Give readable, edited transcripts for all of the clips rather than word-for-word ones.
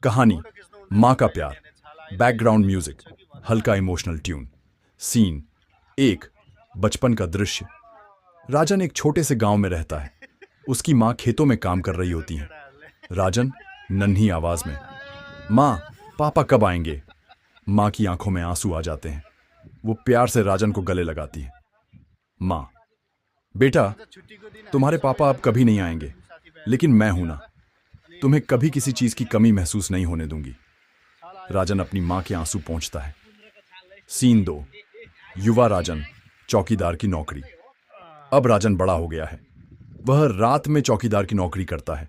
कहानी माँ का प्यार, बैकग्राउंड म्यूजिक, हल्का इमोशनल ट्यून। सीन एक, बचपन का दृश्य। राजन एक छोटे से गांव में रहता है। उसकी माँ खेतों में काम कर रही होती हैं। राजन नन्ही आवाज में, माँ पापा कब आएंगे? माँ की आंखों में आंसू आ जाते हैं। वो प्यार से राजन को गले लगाती है। माँ, बेटा तुम्हारे पापा अब कभी नहीं आएंगे, लेकिन मैं हूं ना, तुम्हें कभी किसी चीज की कमी महसूस नहीं होने दूंगी। राजन अपनी मां के आंसू पोंछता है। सीन दो, युवा राजन, चौकीदार की नौकरी। अब राजन बड़ा हो गया है। वह रात में चौकीदार की नौकरी करता है।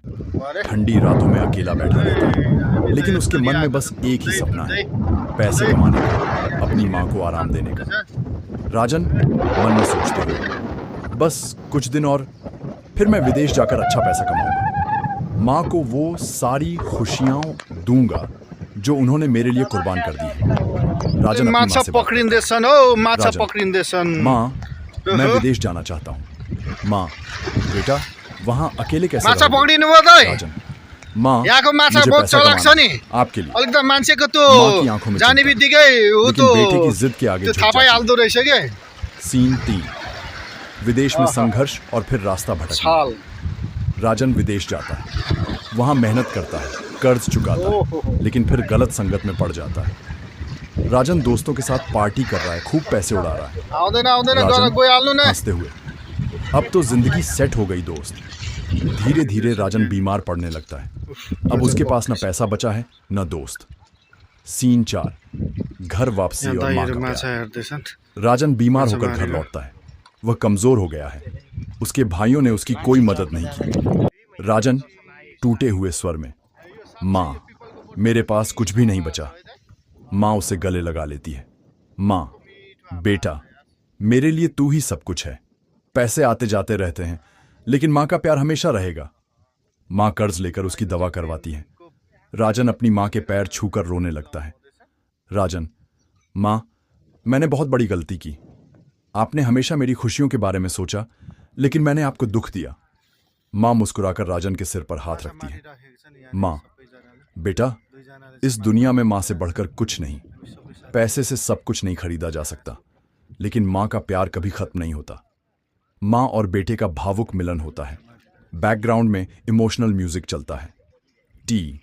ठंडी रातों में अकेला बैठा रहता है, लेकिन उसके मन में बस एक ही सपना है, पैसे कमाने का, अपनी मां को आराम देने का। राजन मन में सोचते हुए, बस कुछ दिन और, फिर मैं विदेश जाकर अच्छा पैसा कमाऊंगा। माँ को वो सारी खुशियां दूंगा जो उन्होंने मेरे लिए कुर्बान कर दी है। राजन माछा पकड़िँदैछन् हो, माछा पकड़िँदैछन्। माँ, मैं विदेश जाना चाहता हूँ। माँ, बेटा वहाँ अकेले कैसे माछा रहोगे? पकडिनु भयो त? राजन, माँ यहाँको माछा मुझे बहुत पैसा चलाक छ कमाना नि। है, आपके लिए। अलिक त मान्छेको माँ की आंखों त्यो में जाने चिंता। बित्तिकै ऊ लेकिन बेटे की जिद के आगे त्यो झुक थाहा जाती है। पाइहाल्दो रहेछ के। सीन 3, विदेश में संघर्ष और फिर रास्ता भटकना। छाल। राजन विदेश जाता है। वहां मेहनत करता है, कर्ज चुकाता है, लेकिन फिर गलत संगत में पड़ जाता है। राजन दोस्तों के साथ पार्टी कर रहा है, खूब पैसे उड़ा रहा है। आउँदैन आउँदैन राजन गएर गइहाल्नु न। हंसते हुए, अब तो जिंदगी सेट हो गई दोस्त। धीरे धीरे राजन बीमार पड़ने लगता है। अब उसके पास न पैसा बचा है न दोस्त। सीन 4, घर वापसी और मां का प्यार। राजन बीमार होकर घर लौटता है। वह कमजोर हो गया है। उसके भाइयों ने उसकी कोई मदद नहीं की। राजन टूटे हुए स्वर में, माँ मेरे पास कुछ भी नहीं बचा। माँ उसे गले लगा लेती है। माँ, बेटा मेरे लिए तू ही सब कुछ है। पैसे आते जाते रहते हैं, लेकिन माँ का प्यार हमेशा रहेगा। माँ कर्ज लेकर उसकी दवा करवाती है। राजन अपनी माँ के पैर छूकर रोने लगता है। राजन, माँ मैंने बहुत बड़ी गलती की। आपने हमेशा मेरी खुशियों के बारे में सोचा, लेकिन मैंने आपको दुख दिया। माँ मुस्कुराकर राजन के सिर पर हाथ रखती है। माँ, बेटा इस दुनिया में माँ से बढ़कर कुछ नहीं। पैसे से सब कुछ नहीं खरीदा जा सकता, लेकिन माँ का प्यार कभी खत्म नहीं होता। माँ और बेटे का भावुक मिलन होता है। बैकग्राउंड में इमोशनल म्यूजिक चलता है। टी